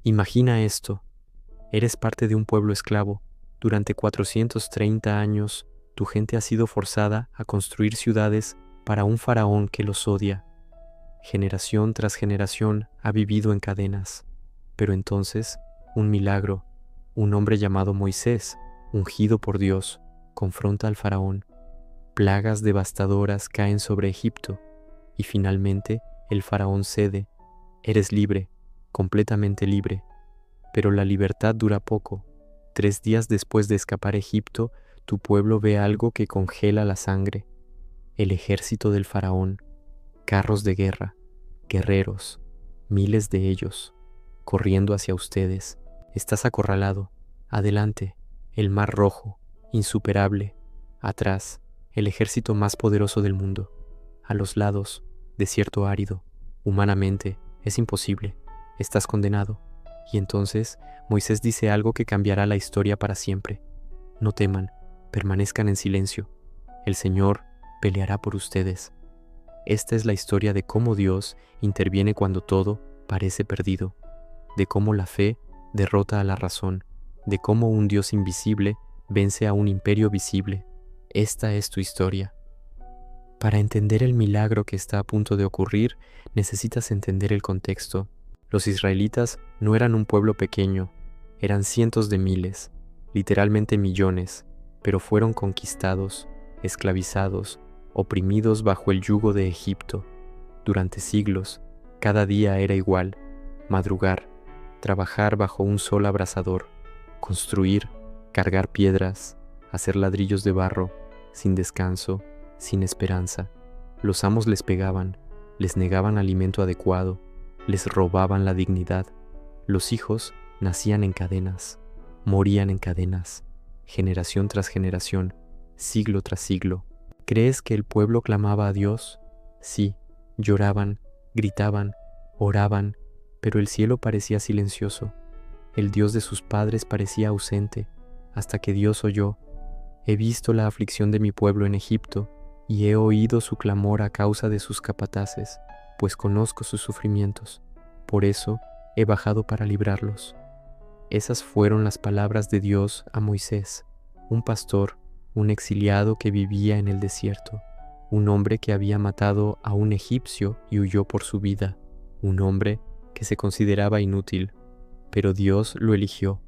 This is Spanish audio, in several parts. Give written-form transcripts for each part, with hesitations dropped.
Imagina esto, eres parte de un pueblo esclavo. Durante 430 años, tu gente ha sido forzada a construir ciudades para un faraón que los odia. Generación tras generación ha vivido en cadenas. Pero entonces, un milagro, un hombre llamado Moisés, ungido por Dios, confronta al faraón. Plagas devastadoras caen sobre Egipto y finalmente el faraón cede. Eres libre, completamente libre. Pero la libertad dura poco. 3 días después de escapar a Egipto, tu pueblo ve algo que congela la sangre. El ejército del faraón, carros de guerra, guerreros, miles de ellos, corriendo hacia ustedes. Estás acorralado. Adelante, el mar rojo, insuperable. Atrás, el ejército más poderoso del mundo. A los lados, desierto árido. Humanamente, es imposible. Estás condenado. Y entonces, Moisés dice algo que cambiará la historia para siempre. No teman, permanezcan en silencio. El Señor peleará por ustedes. Esta es la historia de cómo Dios interviene cuando todo parece perdido, de cómo la fe derrota a la razón, de cómo un Dios invisible vence a un imperio visible. Esta es tu historia. Para entender el milagro que está a punto de ocurrir, necesitas entender el contexto. Los israelitas no eran un pueblo pequeño, eran cientos de miles, literalmente millones, pero fueron conquistados, esclavizados, oprimidos bajo el yugo de Egipto. Durante siglos, cada día era igual: madrugar, trabajar bajo un sol abrasador, construir, cargar piedras, hacer ladrillos de barro, sin descanso, sin esperanza. Los amos les pegaban, les negaban alimento adecuado, les robaban la dignidad. Los hijos nacían en cadenas, morían en cadenas, generación tras generación, siglo tras siglo. ¿Crees que el pueblo clamaba a Dios? Sí, lloraban, gritaban, oraban, pero el cielo parecía silencioso. El Dios de sus padres parecía ausente, hasta que Dios oyó. He visto la aflicción de mi pueblo en Egipto, y he oído su clamor a causa de sus capataces, pues conozco sus sufrimientos. Por eso he bajado para librarlos. Esas fueron las palabras de Dios a Moisés, un pastor, un exiliado que vivía en el desierto, un hombre que había matado a un egipcio y huyó por su vida, un hombre que se consideraba inútil, pero Dios lo eligió.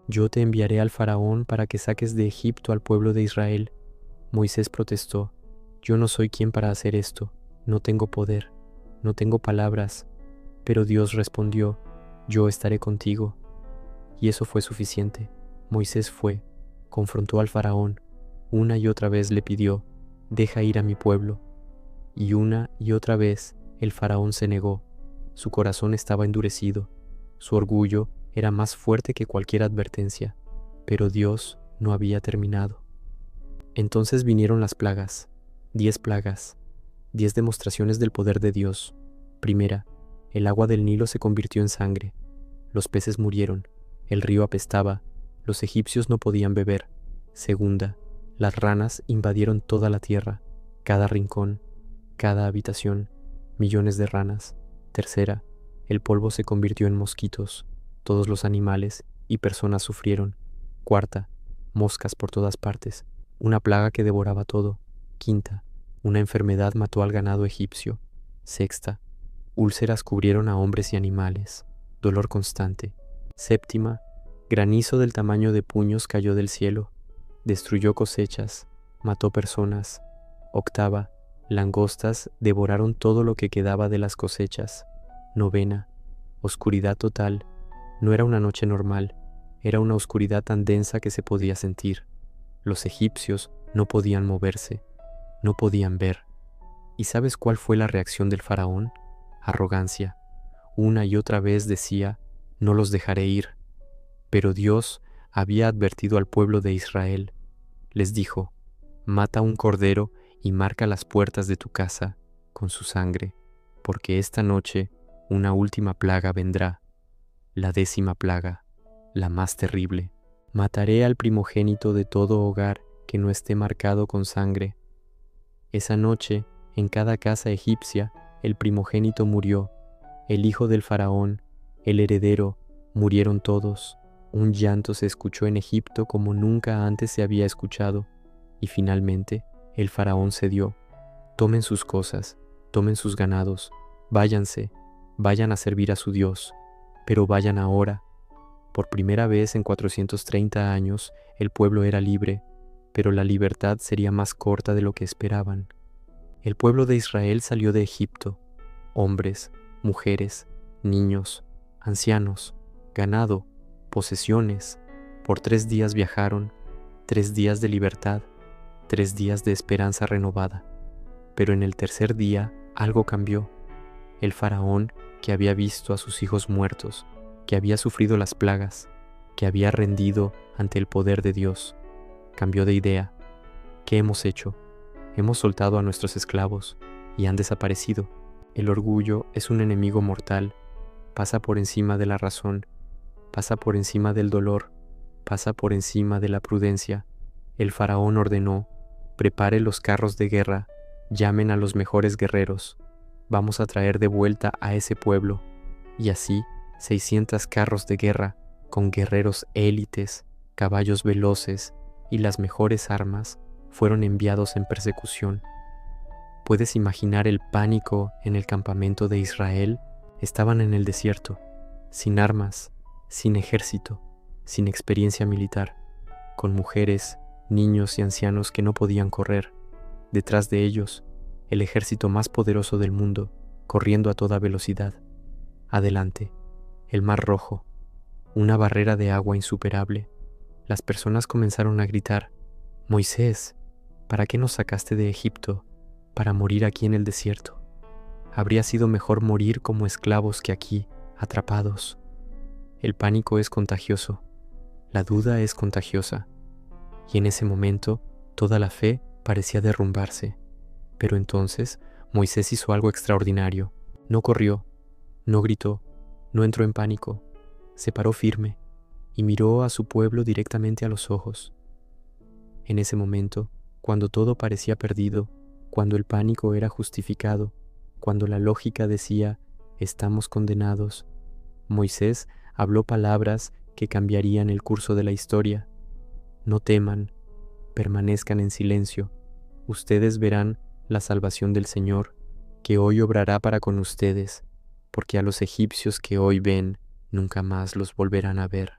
Yo te enviaré al faraón para que saques de Egipto al pueblo de Israel. Moisés protestó: yo no soy quien para hacer esto, no tengo poder, no tengo palabras. Pero Dios respondió: yo estaré contigo. Y eso fue suficiente. Moisés fue, confrontó al faraón, una y otra vez le pidió: deja ir a mi pueblo. Y una y otra vez el faraón se negó. Su corazón estaba endurecido, su orgullo era más fuerte que cualquier advertencia, pero Dios no había terminado. Entonces vinieron las plagas, 10 plagas, 10 demostraciones del poder de Dios. Primera, el agua del Nilo se convirtió en sangre, los peces murieron, el río apestaba, los egipcios no podían beber. Segunda, las ranas invadieron toda la tierra, cada rincón, cada habitación, millones de ranas. Tercera, el polvo se convirtió en mosquitos, todos los animales y personas sufrieron. Cuarta, moscas por todas partes, una plaga que devoraba todo. Quinta, una enfermedad mató al ganado egipcio. Sexta, úlceras cubrieron a hombres y animales, dolor constante. Séptima, granizo del tamaño de puños cayó del cielo, destruyó cosechas, mató personas. Octava, langostas devoraron todo lo que quedaba de las cosechas. Novena, oscuridad total. No era una noche normal, era una oscuridad tan densa que se podía sentir. Los egipcios no podían moverse, no podían ver. ¿Y sabes cuál fue la reacción del faraón? Arrogancia. Una y otra vez decía: no los dejaré ir. Pero Dios había advertido al pueblo de Israel. Les dijo: mata un cordero y marca las puertas de tu casa con su sangre, porque esta noche una última plaga vendrá, la 10ª plaga, la más terrible. Mataré al primogénito de todo hogar que no esté marcado con sangre. Esa noche, en cada casa egipcia, el primogénito murió, el hijo del faraón, el heredero, Murieron todos. Un llanto se escuchó en Egipto como nunca antes se había escuchado, y finalmente el faraón cedió. Tomen sus cosas, tomen sus ganados, váyanse, vayan a servir a su Dios, pero vayan ahora. Por primera vez en 430 años el pueblo era libre, pero la libertad sería más corta de lo que esperaban. El pueblo de Israel salió de Egipto, hombres, mujeres, niños, ancianos, ganado, posesiones. Por 3 días viajaron, 3 días de libertad, 3 días de esperanza renovada. Pero en el tercer día algo cambió. El faraón, que había visto a sus hijos muertos, que había sufrido las plagas, que había rendido ante el poder de Dios, cambió de idea. ¿Qué hemos hecho? Hemos soltado a nuestros esclavos y han desaparecido. El orgullo es un enemigo mortal, pasa por encima de la razón, pasa por encima del dolor, pasa por encima de la prudencia. El faraón ordenó: prepare los carros de guerra, llamen a los mejores guerreros, vamos a traer de vuelta a ese pueblo. Y así 600 carros de guerra, con guerreros élites, caballos veloces y las mejores armas, fueron enviados en persecución. ¿Puedes imaginar el pánico en el campamento de Israel? Estaban en el desierto, sin armas, sin ejército, sin experiencia militar, con mujeres, niños y ancianos que no podían correr. Detrás de ellos, el ejército más poderoso del mundo, corriendo a toda velocidad. Adelante, el Mar Rojo, una barrera de agua insuperable. Las personas comenzaron a gritar: Moisés, ¿para qué nos sacaste de Egipto? Para morir aquí en el desierto. Habría sido mejor morir como esclavos que aquí, atrapados. El pánico es contagioso, la duda es contagiosa, y en ese momento toda la fe parecía derrumbarse. Pero entonces Moisés hizo algo extraordinario. No corrió, no gritó, no entró en pánico. Se paró firme y miró a su pueblo directamente a los ojos. En ese momento, cuando todo parecía perdido, cuando el pánico era justificado, cuando la lógica decía: estamos condenados, Moisés habló palabras que cambiarían el curso de la historia. No teman, permanezcan en silencio. Ustedes verán la salvación del Señor, que hoy obrará para con ustedes, porque a los egipcios que hoy ven, nunca más los volverán a ver.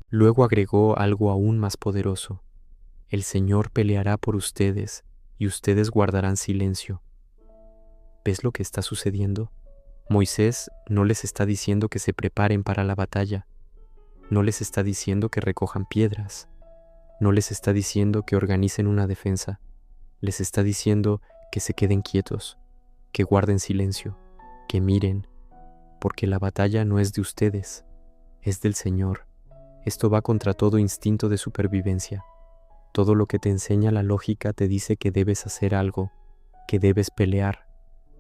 Luego agregó algo aún más poderoso: el Señor peleará por ustedes, y ustedes guardarán silencio. ¿Ves lo que está sucediendo? Moisés no les está diciendo que se preparen para la batalla, no les está diciendo que recojan piedras, no les está diciendo que organicen una defensa, les está diciendo que se queden quietos, que guarden silencio, que miren, porque la batalla no es de ustedes, es del Señor. Esto va contra todo instinto de supervivencia. Todo lo que te enseña la lógica te dice que debes hacer algo, que debes pelear,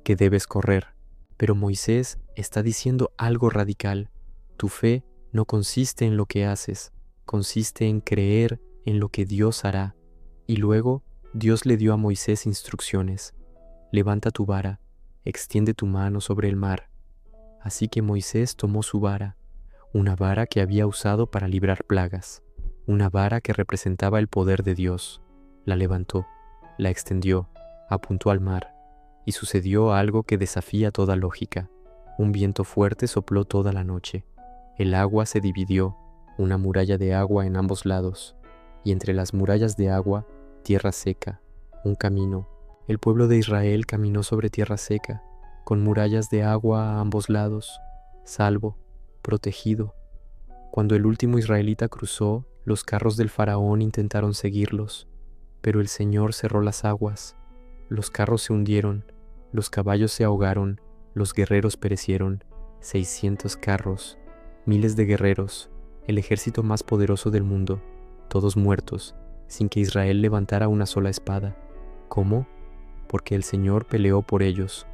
que debes correr. Pero Moisés está diciendo algo radical. Tu fe no consiste en lo que haces, consiste en creer en lo que Dios hará. Y luego Dios le dio a Moisés instrucciones: levanta tu vara, extiende tu mano sobre el mar. Así que Moisés tomó su vara, una vara que había usado para librar plagas, una vara que representaba el poder de Dios. La levantó, la extendió, apuntó al mar, y sucedió algo que desafía toda lógica. Un viento fuerte sopló toda la noche. El agua se dividió, una muralla de agua en ambos lados, y entre las murallas de agua, tierra seca, un camino. El pueblo de Israel caminó sobre tierra seca, con murallas de agua a ambos lados, salvo, protegido. Cuando el último israelita cruzó, los carros del faraón intentaron seguirlos, pero el Señor cerró las aguas. Los carros se hundieron, los caballos se ahogaron, los guerreros perecieron. 600 carros, miles de guerreros, el ejército más poderoso del mundo, todos muertos, sin que Israel levantara una sola espada. ¿Cómo? Porque el Señor peleó por ellos.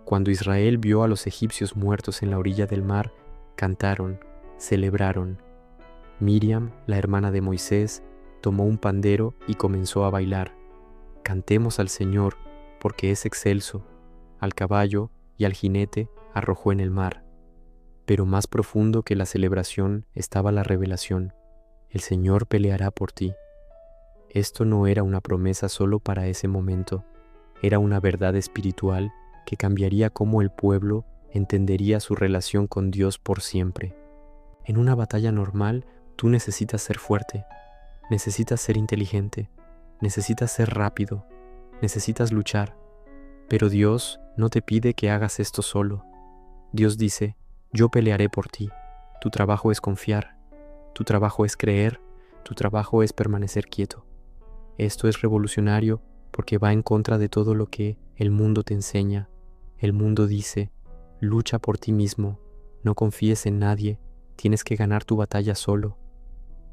Cuando Israel vio a los egipcios muertos en la orilla del mar, cantaron, celebraron. Miriam, la hermana de Moisés, tomó un pandero y comenzó a bailar. Cantemos al Señor, porque es excelso. Al caballo y al jinete arrojó en el mar. Pero más profundo que la celebración estaba la revelación. El Señor peleará por ti. Esto no era una promesa solo para ese momento, era una verdad espiritual que cambiaría cómo el pueblo entendería su relación con Dios por siempre. En una batalla normal, tú necesitas ser fuerte, necesitas ser inteligente, necesitas ser rápido, necesitas luchar. Pero Dios no te pide que hagas esto solo. Dios dice, yo pelearé por ti. Tu trabajo es confiar, tu trabajo es creer, tu trabajo es permanecer quieto. Esto es revolucionario porque va en contra de todo lo que el mundo te enseña. El mundo dice, lucha por ti mismo, no confíes en nadie, tienes que ganar tu batalla solo.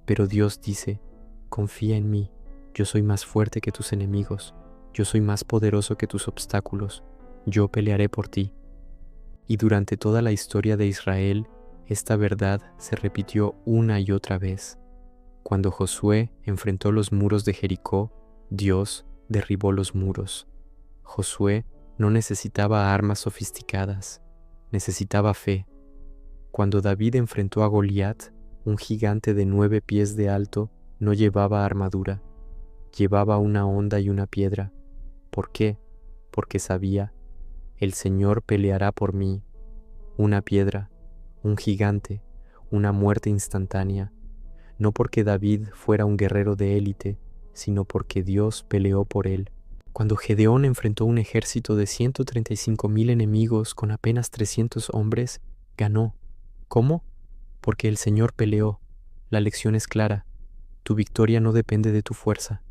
Pero Dios dice, confía en mí, yo soy más fuerte que tus enemigos, yo soy más poderoso que tus obstáculos, yo pelearé por ti. Y durante toda la historia de Israel, esta verdad se repitió una y otra vez. Cuando Josué enfrentó los muros de Jericó, Dios derribó los muros. Josué no necesitaba armas sofisticadas, necesitaba fe. Cuando David enfrentó a Goliat, un gigante de 9 pies de alto, no llevaba armadura, llevaba una honda y una piedra. ¿Por qué? Porque sabía, el Señor peleará por mí. Una piedra, un gigante, una muerte instantánea. No porque David fuera un guerrero de élite, sino porque Dios peleó por él. Cuando Gedeón enfrentó un ejército de 135,000 enemigos con apenas 300 hombres, ganó. ¿Cómo? Porque el Señor peleó. La lección es clara. Tu victoria no depende de tu fuerza,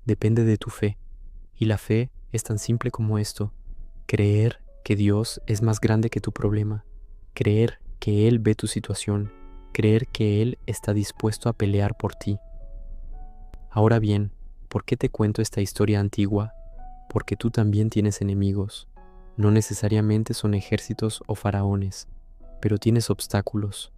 depende de tu fe. Y la fe es tan simple como esto: creer que Dios es más grande que tu problema, creer que Él ve tu situación, creer que Él está dispuesto a pelear por ti. Ahora bien, ¿por qué te cuento esta historia antigua? Porque tú también tienes enemigos. No necesariamente son ejércitos o faraones, pero tienes obstáculos,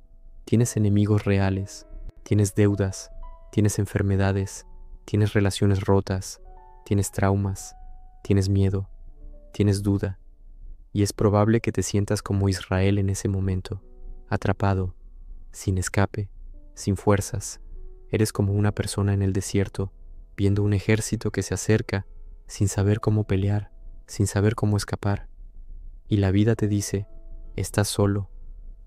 tienes enemigos reales, tienes deudas, tienes enfermedades, tienes relaciones rotas, tienes traumas, tienes miedo, tienes duda, y es probable que te sientas como Israel en ese momento, atrapado, sin escape, sin fuerzas. Eres como una persona en el desierto, viendo un ejército que se acerca, sin saber cómo pelear, sin saber cómo escapar. Y la vida te dice, estás solo,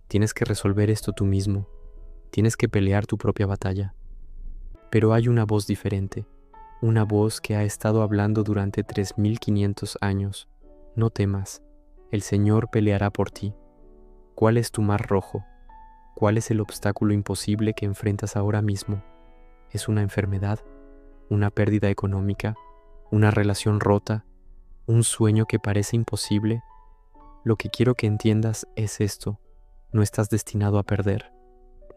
tienes que resolver esto tú mismo, tienes que pelear tu propia batalla. Pero hay una voz diferente, una voz que ha estado hablando durante 3,500 años. No temas, el Señor peleará por ti. ¿Cuál es tu mar rojo? ¿Cuál es el obstáculo imposible que enfrentas ahora mismo? ¿Es una enfermedad? ¿Una pérdida económica? ¿Una relación rota? ¿Un sueño que parece imposible? Lo que quiero que entiendas es esto: no estás destinado a perder,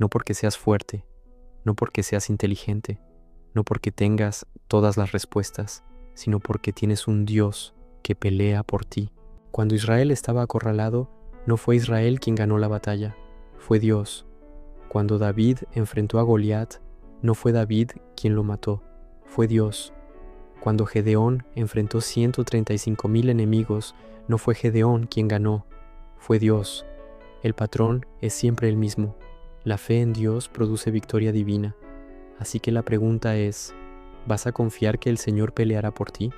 no porque seas fuerte, no porque seas inteligente, no porque tengas todas las respuestas, sino porque tienes un Dios que pelea por ti. Cuando Israel estaba acorralado, no fue Israel quien ganó la batalla, fue Dios. Cuando David enfrentó a Goliat, no fue David quien lo mató, fue Dios. Cuando Gedeón enfrentó 135,000 enemigos, no fue Gedeón quien ganó, fue Dios. El patrón es siempre el mismo. La fe en Dios produce victoria divina. Así que la pregunta es, ¿vas a confiar que el Señor peleará por ti?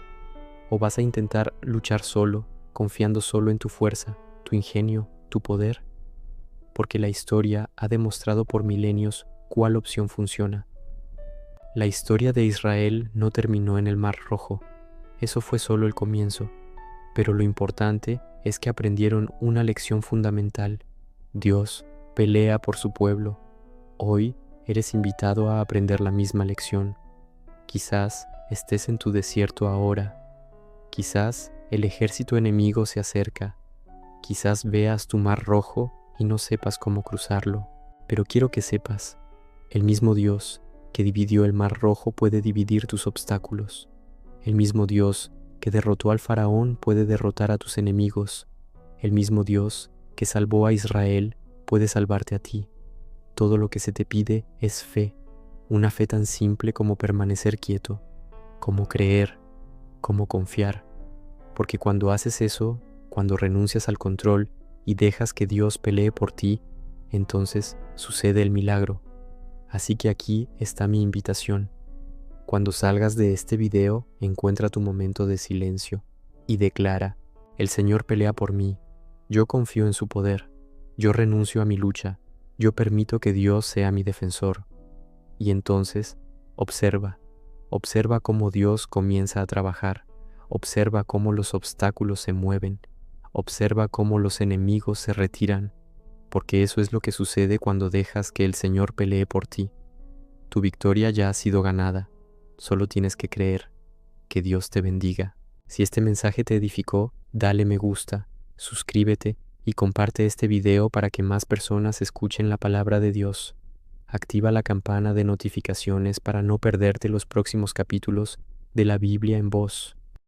¿O vas a intentar luchar solo, confiando solo en tu fuerza, tu ingenio, tu poder? Porque la historia ha demostrado por milenios cuál opción funciona. La historia de Israel no terminó en el Mar Rojo. Eso fue solo el comienzo. Pero lo importante es que aprendieron una lección fundamental. Dios pelea por su pueblo. Hoy eres invitado a aprender la misma lección. Quizás estés en tu desierto ahora. Quizás el ejército enemigo se acerca. Quizás veas tu mar rojo y no sepas cómo cruzarlo. Pero quiero que sepas, el mismo Dios que dividió el mar rojo puede dividir tus obstáculos. El mismo Dios que derrotó al faraón puede derrotar a tus enemigos. El mismo Dios que salvó a Israel puede salvarte a ti. Todo lo que se te pide es fe, una fe tan simple como permanecer quieto, como creer, como confiar. Porque cuando haces eso, cuando renuncias al control y dejas que Dios pelee por ti, entonces sucede el milagro. Así que aquí está mi invitación. Cuando salgas de este video, encuentra tu momento de silencio y declara: el Señor pelea por mí, yo confío en su poder, yo renuncio a mi lucha, yo permito que Dios sea mi defensor. Y entonces, observa cómo Dios comienza a trabajar, observa cómo los obstáculos se mueven, observa cómo los enemigos se retiran, porque eso es lo que sucede cuando dejas que el Señor pelee por ti. Tu victoria ya ha sido ganada, solo tienes que creer. Que Dios te bendiga. Si este mensaje te edificó, dale me gusta, suscríbete y comparte este video para que más personas escuchen la palabra de Dios. Activa la campana de notificaciones para no perderte los próximos capítulos de la Biblia en voz.